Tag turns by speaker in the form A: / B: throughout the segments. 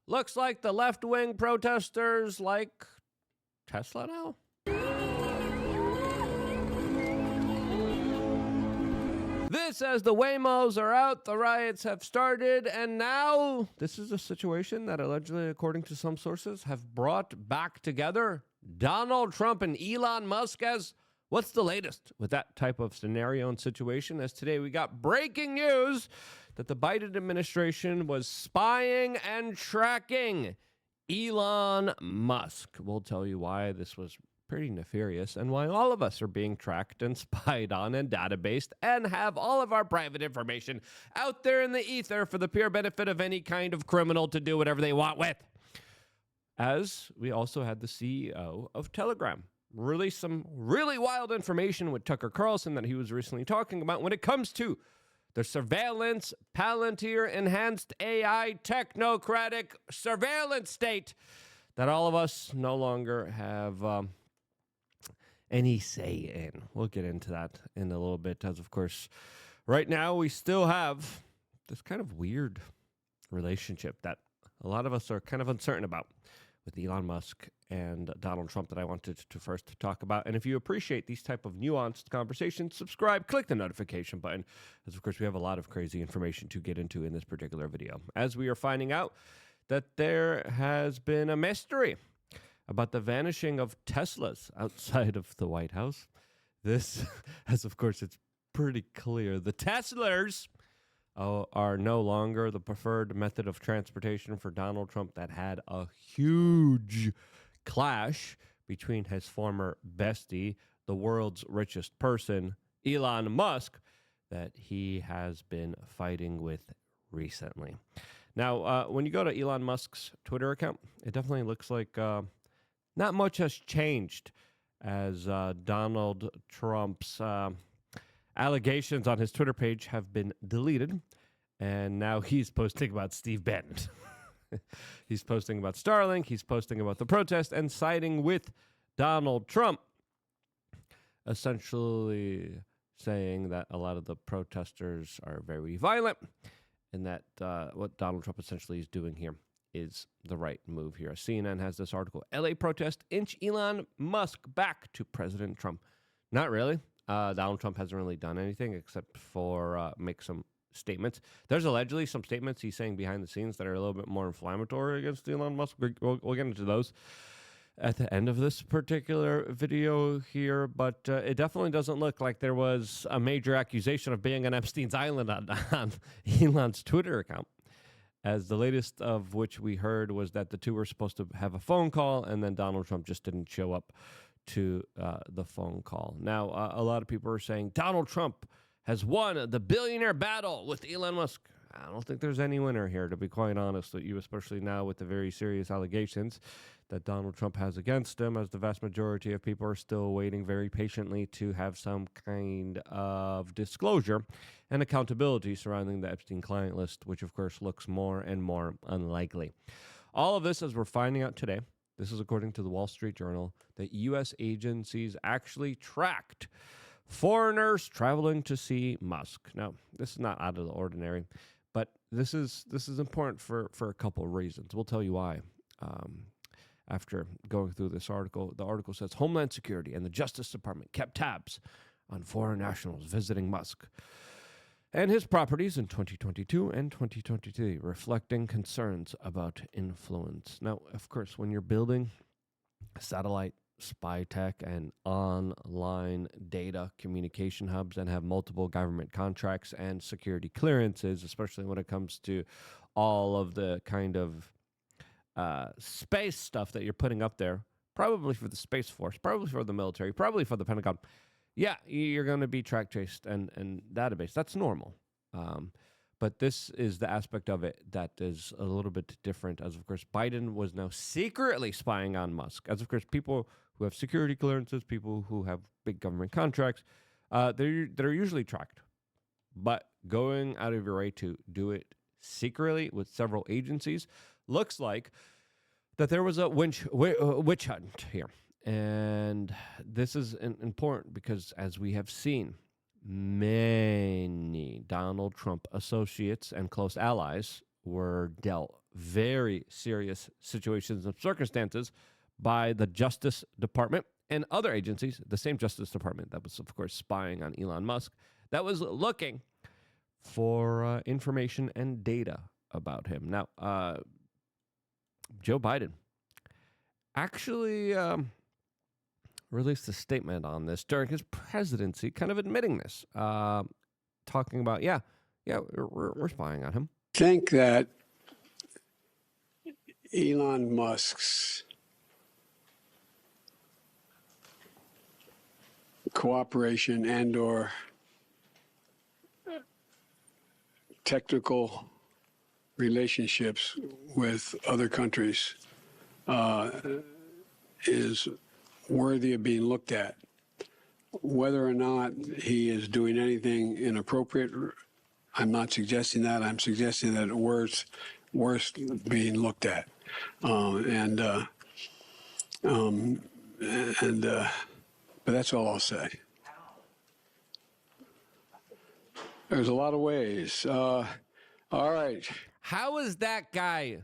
A: Looks like the left-wing protesters like Tesla now? This as the Waymos are out, the riots have started, and now this is a situation that allegedly, according to some sources, have brought back together Donald Trump and Elon Musk. As what's the latest with that type of scenario and situation? As today we got breaking news that the Biden administration was spying and tracking Elon Musk. We'll tell you why this was pretty nefarious and why all of us are being tracked and spied on and databased and have all of our private information out there in the ether for the pure benefit of any kind of criminal to do whatever they want with. As we also had the CEO of Telegram release some really wild information with Tucker Carlson that he was recently talking about when it comes to the surveillance, Palantir, enhanced AI, technocratic surveillance state that all of us no longer have any say in. We'll get into that in a little bit, as of course, right now we still have this kind of weird relationship that a lot of us are kind of uncertain about with Elon Musk and Donald Trump that I wanted to first talk about. And if you appreciate these type of nuanced conversations, subscribe, click the notification button, as of course we have a lot of crazy information to get into in this particular video. As we are finding out that there has been a mystery about the vanishing of Teslas outside of the White House. This, as of course it's pretty clear, the Teslas are no longer the preferred method of transportation for Donald Trump. That had a huge clash between his former bestie, the world's richest person, Elon Musk, that he has been fighting with recently. Now, when you go to Elon Musk's Twitter account, it definitely looks like not much has changed as Donald Trump's allegations on his Twitter page have been deleted, and now he's posting about Steve Bannon. He's posting about Starlink, he's posting about the protest, and siding with Donald Trump, essentially saying that a lot of the protesters are very violent, and that what Donald Trump essentially is doing here is the right move here. CNN has this article, LA protest inch Elon Musk back to President Trump. Not really. Donald Trump hasn't really done anything except for make some statements. There's allegedly some statements he's saying behind the scenes that are a little bit more inflammatory against Elon Musk. We'll get into those at the end of this particular video here, but it definitely doesn't look like there was a major accusation of being on Epstein's Island on Elon's Twitter account, as the latest of which we heard was that the two were supposed to have a phone call, and then Donald Trump just didn't show up to the phone call. Now, a lot of people are saying Donald Trump has won the billionaire battle with Elon Musk. I don't think there's any winner here, to be quite honest with you, especially now with the very serious allegations that Donald Trump has against him, as the vast majority of people are still waiting very patiently to have some kind of disclosure and accountability surrounding the Epstein client list, which of course looks more and more unlikely. All of this, as we're finding out today, this is according to the Wall Street Journal, that U.S. agencies actually tracked foreigners traveling to see Musk. Now, this is not out of the ordinary, but this is important for a couple of reasons. We'll tell you why. After going through this article, the article says Homeland Security and the Justice Department kept tabs on foreign nationals visiting Musk and his properties in 2022 and 2023, reflecting concerns about influence. Now, of course, when you're building satellite spy tech and online data communication hubs and have multiple government contracts and security clearances, especially when it comes to all of the kind of space stuff that you're putting up there, probably for the Space Force, probably for the military, probably for the Pentagon, yeah, you're going to be track traced and database. That's normal. But this is the aspect of it that is a little bit different, as of course Biden was now secretly spying on Musk. As of course people who have security clearances, people who have big government contracts, they're usually tracked. But going out of your way to do it secretly with several agencies looks like that there was a witch hunt here. And this is important because, as we have seen, many Donald Trump associates and close allies were dealt very serious situations and circumstances by the Justice Department and other agencies, the same Justice Department that was, of course, spying on Elon Musk, that was looking for information and data about him. Now, Joe Biden actually released a statement on this during his presidency, kind of admitting this, talking about, we're spying on him.
B: I think that Elon Musk's cooperation and or technical relationships with other countries is worthy of being looked at. Whether or not he is doing anything inappropriate, I'm not suggesting that. I'm suggesting that it's worth being looked at. But that's all I'll say. There's a lot of ways. All right.
A: How is that guy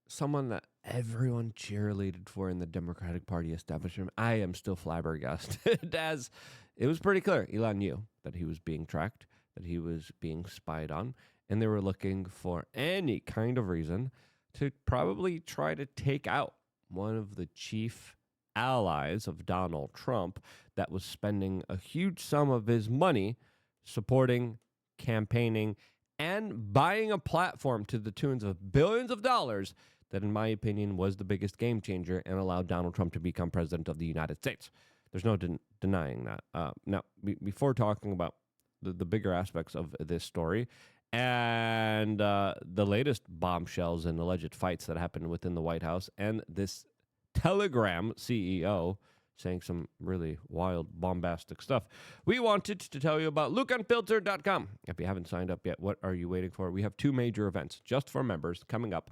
A: someone that everyone cheerleaded for in the Democratic Party establishment? I am still flabbergasted, as it was pretty clear Elon knew that he was being tracked, that he was being spied on, and they were looking for any kind of reason to probably try to take out one of the chief allies of Donald Trump that was spending a huge sum of his money supporting, campaigning, and buying a platform to the tunes of billions of dollars that, in my opinion, was the biggest game changer and allowed Donald Trump to become president of the United States. There's no denying that. Now, before talking about the bigger aspects of this story and the latest bombshells and alleged fights that happened within the White House and this Telegram CEO saying some really wild, bombastic stuff, we wanted to tell you about LukeUnfiltered.com. If you haven't signed up yet, what are you waiting for? We have 2 major events just for members coming up.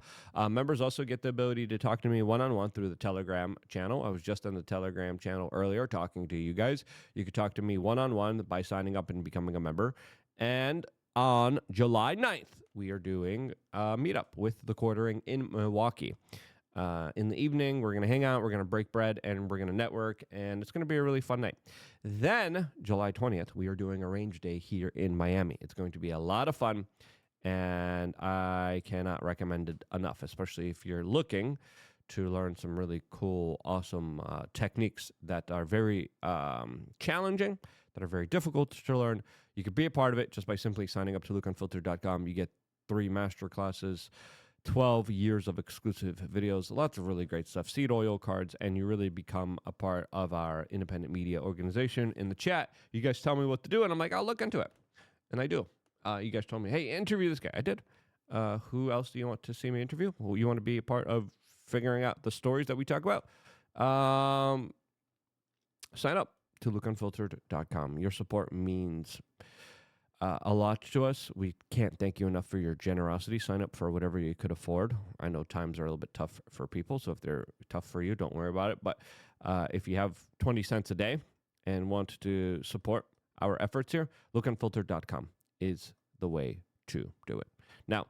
A: Members also get the ability to talk to me one-on-one through the Telegram channel. I was just on the Telegram channel earlier talking to you guys. You could talk to me one-on-one by signing up and becoming a member. And on July 9th, we are doing a meetup with the Quartering in Milwaukee. In the evening, we're going to hang out, we're going to break bread, and we're going to network, and it's going to be a really fun night. Then, July 20th, we are doing a range day here in Miami. It's going to be a lot of fun, and I cannot recommend it enough, especially if you're looking to learn some really cool, awesome techniques that are very challenging, that are very difficult to learn. You could be a part of it just by simply signing up to LukeUnfiltered.com. You get 3 master classes, 12 years of exclusive videos, lots of really great stuff, seed oil cards, and you really become a part of our independent media organization. In the chat, you guys tell me what to do, and I'm like, I'll look into it. And I do. You guys told me, hey, interview this guy. I did. Who else do you want to see me interview? Well, you want to be a part of figuring out the stories that we talk about? Sign up to LukeUnfiltered.com. Your support means a lot to us. We can't thank you enough for your generosity. Sign up for whatever you could afford. I know times are a little bit tough for people, so if they're tough for you, don't worry about it. But if you have 20 cents a day and want to support our efforts here, LukeUnfiltered.com is the way to do it. Now,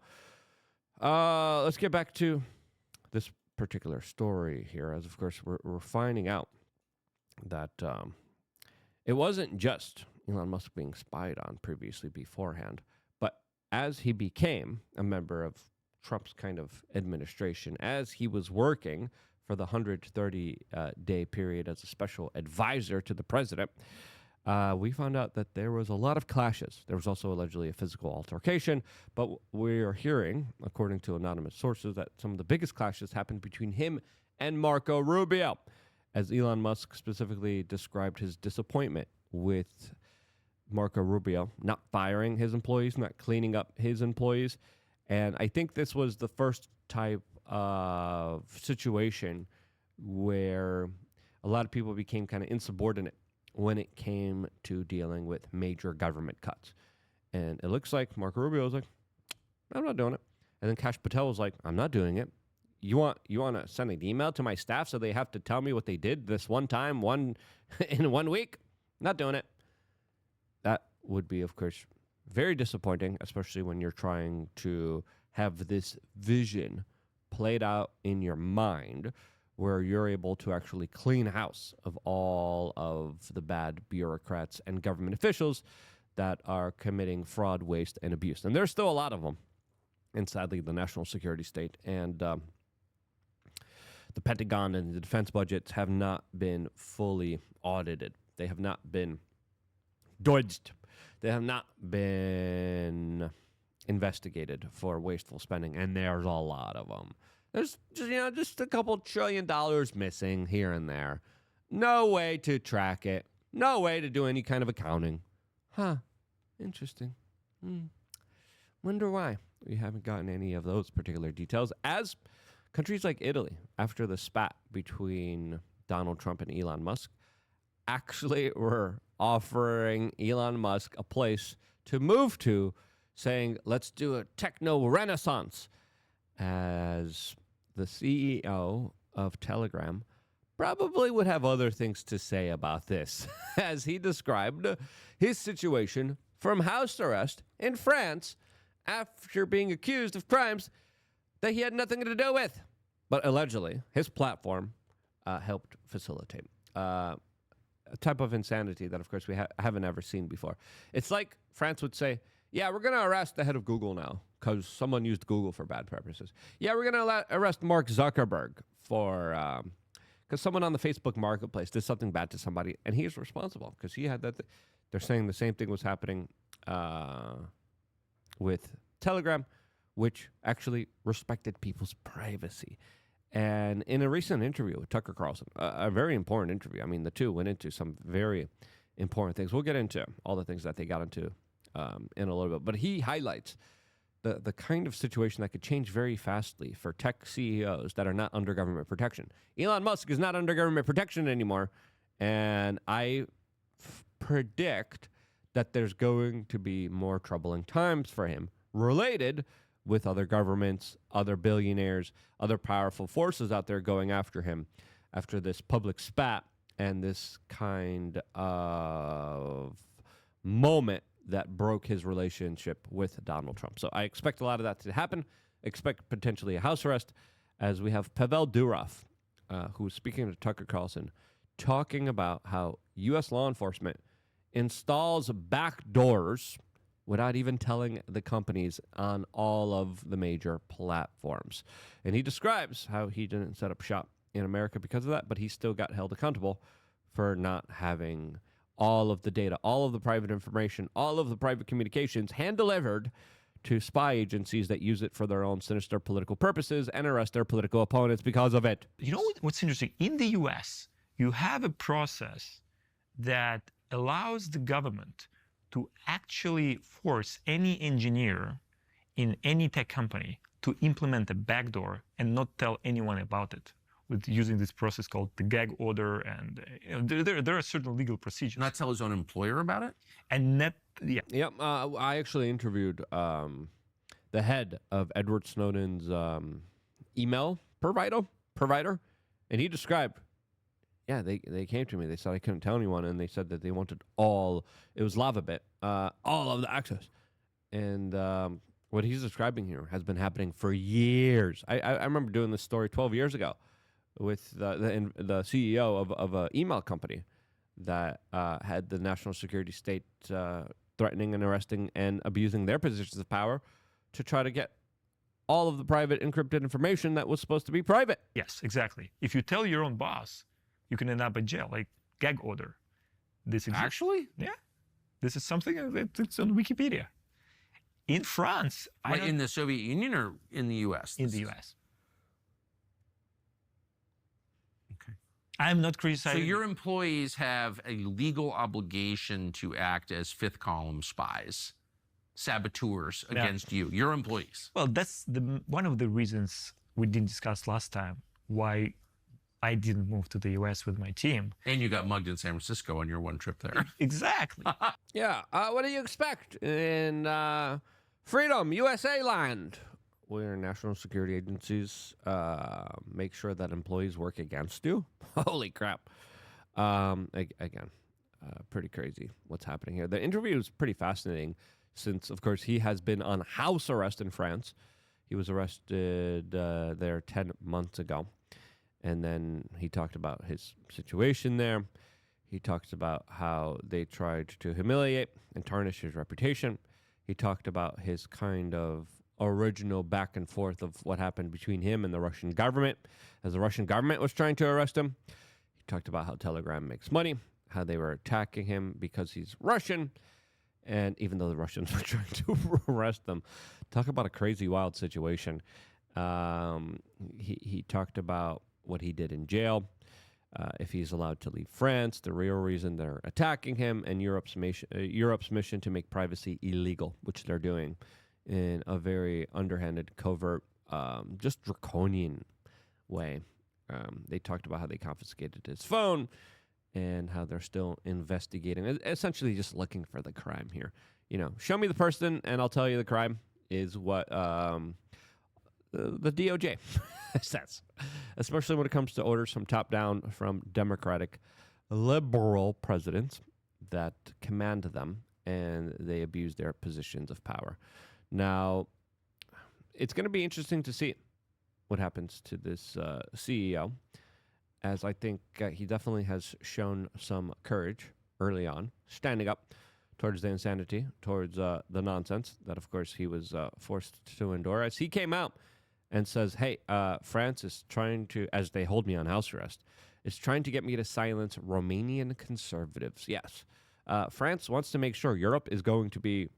A: let's get back to this particular story here, as of course we're finding out that it wasn't just Elon Musk being spied on previously beforehand, but as he became a member of Trump's kind of administration, as he was working for the 130-day period as a special advisor to the president, we found out that there was a lot of clashes. There was also allegedly a physical altercation, but we are hearing, according to anonymous sources, that some of the biggest clashes happened between him and Marco Rubio, as Elon Musk specifically described his disappointment with Marco Rubio not firing his employees, not cleaning up his employees. And I think this was the first type of situation where a lot of people became kind of insubordinate when it came to dealing with major government cuts. And it looks like Marco Rubio was like, I'm not doing it. And then Kash Patel was like, I'm not doing it. You want to send an email to my staff so they have to tell me what they did this one time, in 1 week? Not doing it. That would be, of course, very disappointing, especially when you're trying to have this vision played out in your mind where you're able to actually clean house of all of the bad bureaucrats and government officials that are committing fraud, waste, and abuse. And there's still a lot of them. And sadly, the national security state and the Pentagon and the defense budgets have not been fully audited. They have not been dodged. They have not been investigated for wasteful spending, and there's a lot of them. There's just a couple $1 trillion missing here and there. No way to track it. No way to do any kind of accounting. Huh. Interesting. Wonder why we haven't gotten any of those particular details. As countries like Italy, after the spat between Donald Trump and Elon Musk, actually were offering Elon Musk a place to move to, saying, let's do a techno renaissance, as the CEO of Telegram probably would have other things to say about this, as he described his situation from house arrest in France after being accused of crimes that he had nothing to do with. But allegedly, his platform helped facilitate a type of insanity that, of course, we haven't ever seen before. It's like France would say, yeah, we're going to arrest the head of Google now because someone used Google for bad purposes. Yeah, we're going to arrest Mark Zuckerberg for because someone on the Facebook marketplace did something bad to somebody, and he's responsible because he had that. They're saying the same thing was happening with Telegram, which actually respected people's privacy. And in a recent interview with Tucker Carlson, a very important interview, I mean, the two went into some very important things. We'll get into all the things that they got into in a little bit. But he highlights the kind of situation that could change very fastly for tech CEOs that are not under government protection. Elon Musk is not under government protection anymore, and I predict that there's going to be more troubling times for him related with other governments, other billionaires, other powerful forces out there going after him after this public spat and this kind of moment that broke his relationship with Donald Trump. So I expect a lot of that to happen. Expect potentially a house arrest, as we have Pavel Durov, who was speaking to Tucker Carlson, talking about how U.S. law enforcement installs back doors without even telling the companies on all of the major platforms. And he describes how he didn't set up shop in America because of that, but he still got held accountable for not having all of the data, all of the private information, all of the private communications hand-delivered to spy agencies that use it for their own sinister political purposes and arrest their political opponents because of it.
C: You know what's interesting? In the US, you have a process that allows the government to actually force any engineer in any tech company to implement a backdoor and not tell anyone about it, with using this process called the gag order, and there are certain legal procedures.
D: Not tell his own employer about it?
C: And yeah.
A: Yep. I actually interviewed the head of Edward Snowden's email provider, and he described, yeah, they came to me. They said I couldn't tell anyone, and they said that they wanted it was LavaBit, all of the access. And what he's describing here has been happening for years. I remember doing this story 12 years ago with the CEO of an email company that had the national security state threatening and arresting and abusing their positions of power to try to get all of the private encrypted information that was supposed to be private.
C: Yes, exactly. If you tell your own boss, you can end up in jail, like gag order. This exists.
D: Actually?
C: Yeah. This is something that's on Wikipedia. In France,
D: in the Soviet Union or in the U.S.?
C: In the U.S.
D: Okay.
C: I'm not criticizing.
D: So your employees have a legal obligation to act as fifth column spies, saboteurs against you, your employees.
C: Well, that's one of the reasons we didn't discuss last time why I didn't move to the U.S. with my team.
D: And you got mugged in San Francisco on your one trip there.
C: Exactly.
A: Yeah. What do you expect in Freedom, USA land, where national security agencies make sure that employees work against you? Holy crap. Again, pretty crazy what's happening here. The interview is pretty fascinating since, of course, he has been on house arrest in France. He was arrested there 10 months ago. And then he talked about his situation there. He talks about how they tried to humiliate and tarnish his reputation. He talked about his kind of original back and forth of what happened between him and the Russian government as the Russian government was trying to arrest him. He talked about how Telegram makes money, how they were attacking him because he's Russian, and even though the Russians were trying to arrest them. Talk about a crazy, wild situation. He talked about what he did in jail, if he's allowed to leave France, the real reason they're attacking him, and Europe's mission to make privacy illegal, which they're doing in a very underhanded, covert, just draconian way. They talked about how they confiscated his phone and how they're still investigating, essentially just looking for the crime here. You know, show me the person and I'll tell you the crime is what the DOJ says, especially when it comes to orders from top down from Democratic liberal presidents that command them and they abuse their positions of power. Now, it's going to be interesting to see what happens to this CEO, as I think he definitely has shown some courage early on, standing up towards the insanity, towards the nonsense that, of course, he was forced to endure. As he came out and says, hey, France is trying to, as they hold me on house arrest, is trying to get me to silence Romanian conservatives. Yes, France wants to make sure Europe is going to be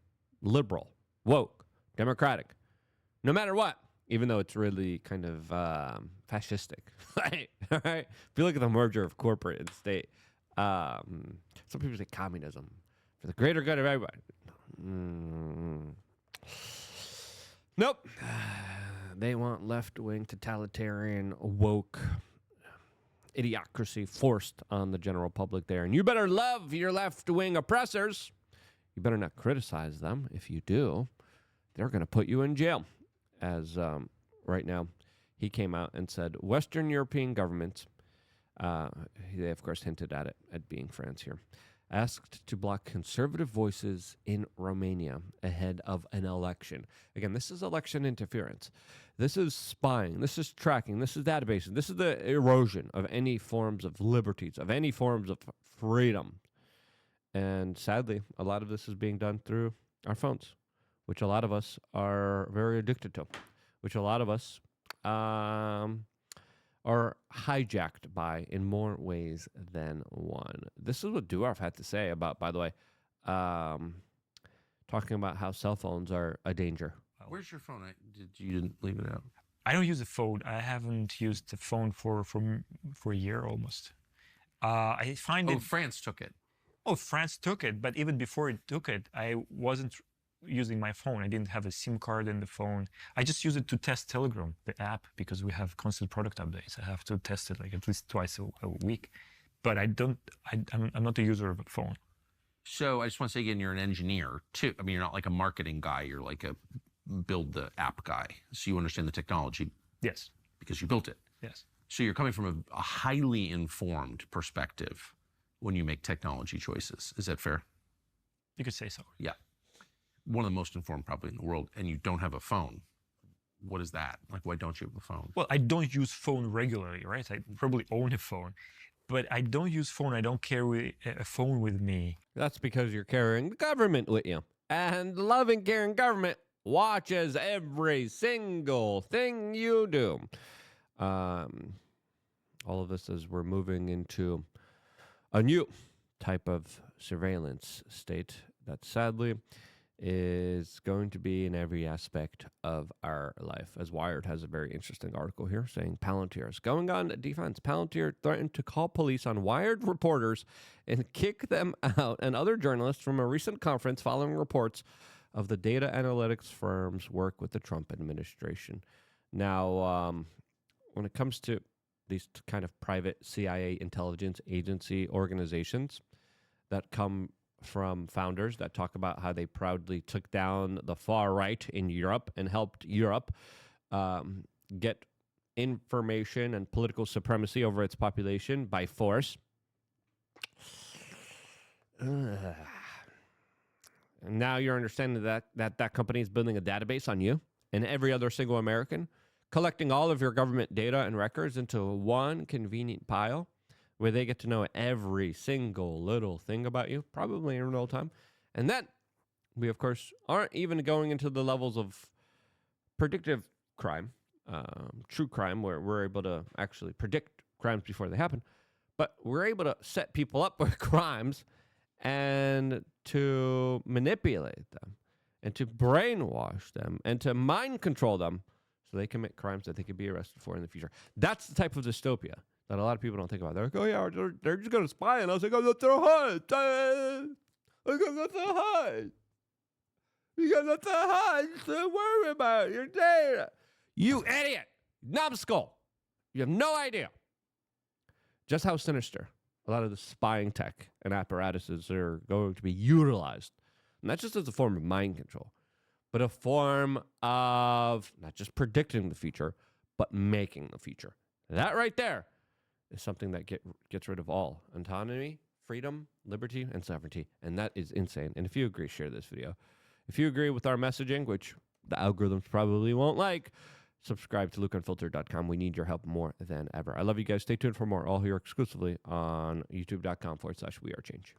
A: liberal, woke, democratic, no matter what, even though it's really kind of fascistic. Right? All right? Feel like the merger of corporate and state. Some people say communism for the greater good of everybody. Nope. They want left-wing, totalitarian, woke idiocracy forced on the general public there. And you better love your left-wing oppressors. You better not criticize them. If you do, they're going to put you in jail. As right now, he came out and said Western European governments, they of course hinted at it, at being France here, asked to block conservative voices in Romania ahead of an election. Again, this is election interference. This is spying. This is tracking. This is databasing. This is the erosion of any forms of liberties, of any forms of freedom. And sadly, a lot of this is being done through our phones, which a lot of us are very addicted to, which a lot of us are hijacked by in more ways than one. This is what Duarf had to say about, by the way, talking about how cell phones are a danger.
D: Where's your phone? You didn't leave it out.
C: I don't use a phone. I haven't used the phone for a year almost. I find it.
D: France took it.
C: Oh, France took it, but even before it took it, I wasn't using my phone. I didn't have a SIM card in the phone. I just use it to test Telegram, the app, because we have constant product updates. I have to test it like at least twice a week. But I'm not a user of a phone.
D: So I just want to say again, you're an engineer too. I mean, you're not like a marketing guy. You're like a build the app guy. So you understand the technology.
C: Yes.
D: Because you built it.
C: Yes.
D: So you're coming from a highly informed perspective when you make technology choices. Is that fair?
C: You could say so.
D: Yeah. One of the most informed probably in the world, and you don't have a phone. What is that? Like, why don't you have a phone?
C: Well, I don't use phone regularly, right? I probably own a phone, but I don't use phone. I don't carry a phone with me.
A: That's because you're carrying the government with you. And the loving, caring government watches every single thing you do. All of this as we're moving into a new type of surveillance state that sadly is going to be in every aspect of our life. As Wired has a very interesting article here saying Palantir is going on defense. Palantir threatened to call police on Wired reporters and kick them out and other journalists from a recent conference following reports of the data analytics firm's work with the Trump administration. Now, when it comes to these kind of private CIA intelligence agency organizations that come from founders that talk about how they proudly took down the far right in Europe and helped Europe get information and political supremacy over its population by force. And now you're understanding that company is building a database on you and every other single American, collecting all of your government data and records into one convenient pile where they get to know every single little thing about you, probably in real time. And then we, of course, aren't even going into the levels of predictive crime, true crime, where we're able to actually predict crimes before they happen. But we're able to set people up with crimes and to manipulate them and to brainwash them and to mind control them so they commit crimes that they could be arrested for in the future. That's the type of dystopia that a lot of people don't think about. They're like, oh, yeah, they're just going to spy on us. I go, that's their heart. I go, that's their heart. You got nothing to hide. Don't worry about your data. You idiot. Numbskull. You have no idea just how sinister a lot of the spying tech and apparatuses are going to be utilized. Not just as a form of mind control, but a form of not just predicting the future, but making the future. That right there is something that gets rid of all autonomy, freedom, liberty, and sovereignty. And that is insane. And if you agree, share this video. If you agree with our messaging, which the algorithms probably won't like, subscribe to LukeUnfiltered.com. We need your help more than ever. I love you guys. Stay tuned for more, all here exclusively on youtube.com/WeAreChange.